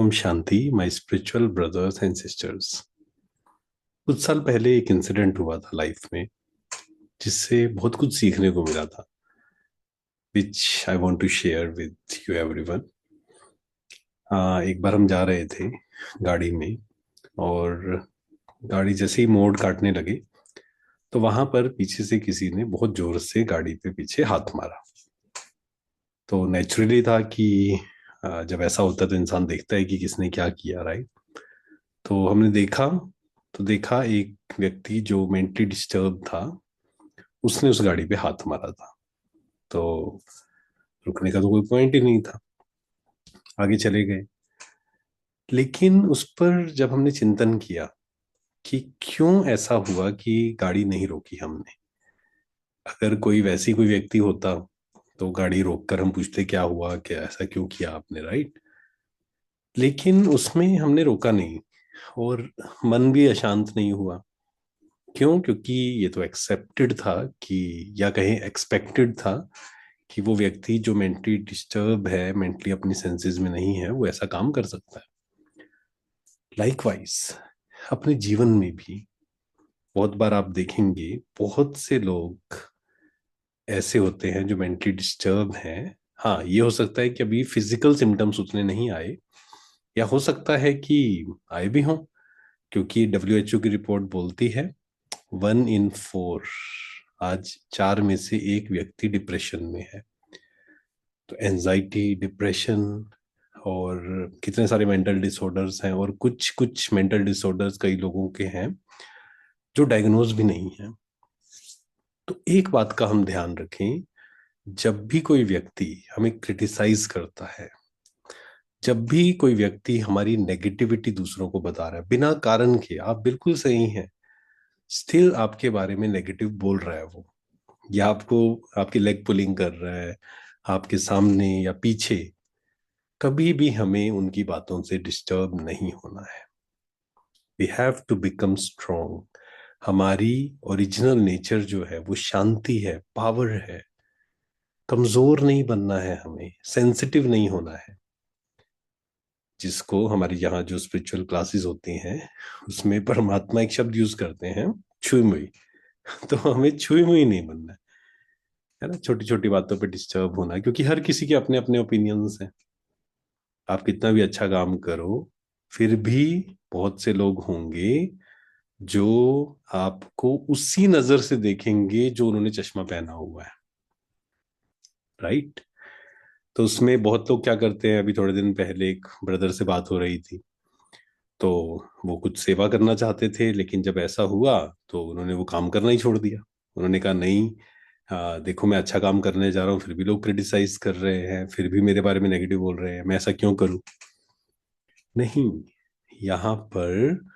ओम शांति my spiritual brothers and sisters. कुछ साल पहले एक इंसिडेंट हुआ था लाइफ में, जिससे बहुत कुछ सीखने को मिला था, which I want to share with you everyone. एक बार हम जा रहे थे गाड़ी में, और गाड़ी जैसे ही मोड़ काटने लगे तो वहां पर पीछे से किसी ने बहुत जोर से गाड़ी पे पीछे हाथ मारा। तो नेचुरली था कि जब ऐसा होता है तो इंसान देखता है कि किसने क्या किया, राइट। तो हमने देखा, तो देखा एक व्यक्ति जो मेंटली डिस्टर्ब था, उसने उस गाड़ी पे हाथ मारा था। तो रुकने का तो कोई पॉइंट ही नहीं था, आगे चले गए। लेकिन उस पर जब हमने चिंतन किया कि क्यों ऐसा हुआ कि गाड़ी नहीं रोकी हमने। अगर कोई वैसी कोई व्यक्ति होता तो गाड़ी रोक कर हम पूछते क्या हुआ, क्या ऐसा क्यों किया आपने, राइट। लेकिन उसमें हमने रोका नहीं, और मन भी अशांत नहीं हुआ। क्यों? क्योंकि ये तो एक्सेप्टेड था कि, या कहें एक्सपेक्टेड था कि वो व्यक्ति जो मेंटली डिस्टर्ब है, मेंटली अपनी सेंसेस में नहीं है, वो ऐसा काम कर सकता है। लाइकवाइज अपने जीवन में भी बहुत बार आप देखेंगे, बहुत से लोग ऐसे होते हैं जो मेंटली डिस्टर्ब हैं। हाँ, ये हो सकता है कि अभी फिजिकल सिम्टम्स उतने नहीं आए, या हो सकता है कि आए भी हों, क्योंकि WHO की रिपोर्ट बोलती है 1 in 4, आज 4 में से एक व्यक्ति डिप्रेशन में है। तो एंजाइटी, डिप्रेशन और कितने सारे मेंटल डिसऑर्डर्स हैं, और कुछ कुछ मेंटल डिसऑर्डर्स कई लोगों के हैं जो डायग्नोज भी नहीं है। तो एक बात का हम ध्यान रखें, जब भी कोई व्यक्ति हमें क्रिटिसाइज करता है, जब भी कोई व्यक्ति हमारी नेगेटिविटी दूसरों को बता रहा है बिना कारण के, आप बिल्कुल सही हैं, स्टिल आपके बारे में नेगेटिव बोल रहा है वो, या आपको आपकी लेग पुलिंग कर रहा है आपके सामने या पीछे, कभी भी हमें उनकी बातों से डिस्टर्ब नहीं होना है। We have to become strong. हमारी ओरिजिनल नेचर जो है वो शांति है, पावर है। कमजोर नहीं बनना है, हमें सेंसिटिव नहीं होना है। जिसको हमारे यहाँ जो स्पिरिचुअल क्लासेस होती हैं, उसमें परमात्मा एक शब्द यूज करते हैं, छुई मुई। तो हमें छुई मुई नहीं बनना है ना, छोटी छोटी बातों पे डिस्टर्ब होना, क्योंकि हर किसी के अपने अपने ओपिनियंस हैं। आप कितना भी अच्छा काम करो, फिर भी बहुत से लोग होंगे जो आपको उसी नजर से देखेंगे जो उन्होंने चश्मा पहना हुआ है, राइट। तो उसमें बहुत लोग क्या करते हैं, अभी थोड़े दिन पहले एक ब्रदर से बात हो रही थी, तो वो कुछ सेवा करना चाहते थे, लेकिन जब ऐसा हुआ तो उन्होंने वो काम करना ही छोड़ दिया। उन्होंने कहा नहीं, देखो मैं अच्छा काम करने जा रहा हूँ, फिर भी लोग क्रिटिसाइज कर रहे हैं, फिर भी मेरे बारे में नेगेटिव बोल रहे हैं, मैं ऐसा क्यों करूँ। नहीं, यहाँ पर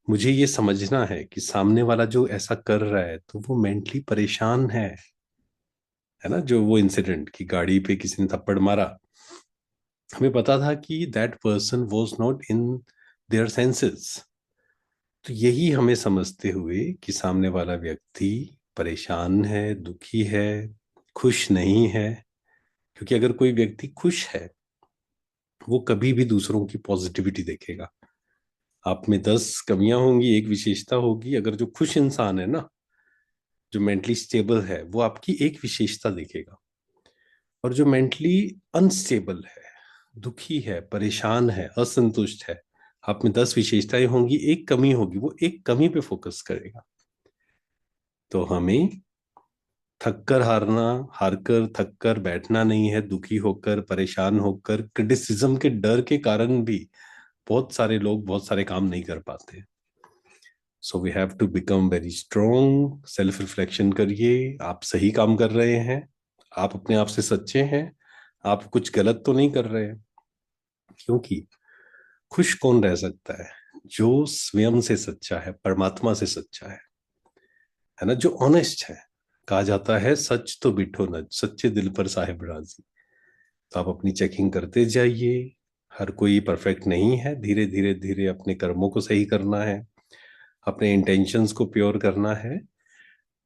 मुझे ये समझना है कि सामने वाला जो ऐसा कर रहा है तो वो मेंटली परेशान है ना। जो वो इंसिडेंट की गाड़ी पे किसी ने थप्पड़ मारा, हमें पता था कि that person was not in their senses. तो यही हमें समझते हुए कि सामने वाला व्यक्ति परेशान है, दुखी है, खुश नहीं है। क्योंकि अगर कोई व्यक्ति खुश है, वो कभी भी दूसरों की पॉजिटिविटी देखेगा। आप में 10 कमियां होंगी, एक विशेषता होगी। अगर जो खुश इंसान है ना, जो मेंटली स्टेबल है, वो आपकी एक विशेषता देखेगा। और जो मेंटली अनस्टेबल है, दुखी है, परेशान है, असंतुष्ट है, आप में 10 विशेषताएं होंगी, एक कमी होगी, वो एक कमी पे फोकस करेगा। तो हमें थक कर हारना, हार कर थक कर बैठना नहीं है। दुखी होकर, परेशान होकर, क्रिटिसिज्म के डर के कारण भी बहुत सारे लोग बहुत सारे काम नहीं कर पाते। So we have to become very strong. Self reflection करिए, आप सही काम कर रहे हैं, आप अपने आप से सच्चे हैं, आप कुछ गलत तो नहीं कर रहे हैं। क्योंकि खुश कौन रह सकता है? जो स्वयं से सच्चा है, परमात्मा से सच्चा है ना, जो ऑनेस्ट है। कहा जाता है सच तो बिठो न, सच्चे दिल पर साहिब राजी। तो आप अपनी चेकिंग करते जाइए। हर कोई परफेक्ट नहीं है, धीरे धीरे धीरे अपने कर्मों को सही करना है, अपने इंटेंशंस को प्योर करना है।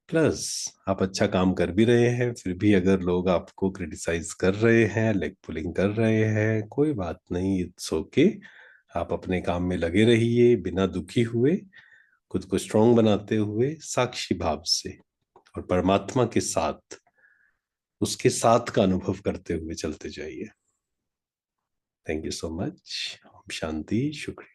प्लस आप अच्छा काम कर भी रहे हैं, फिर भी अगर लोग आपको क्रिटिसाइज कर रहे हैं, लेग पुलिंग कर रहे हैं, कोई बात नहीं, इट्स ओके। आप अपने काम में लगे रहिए बिना दुखी हुए, खुद को स्ट्रांग बनाते हुए, साक्षी भाव से और परमात्मा के साथ, उसके साथ का अनुभव करते हुए चलते जाइए। Thank you so much. शांति, शुक्रिया।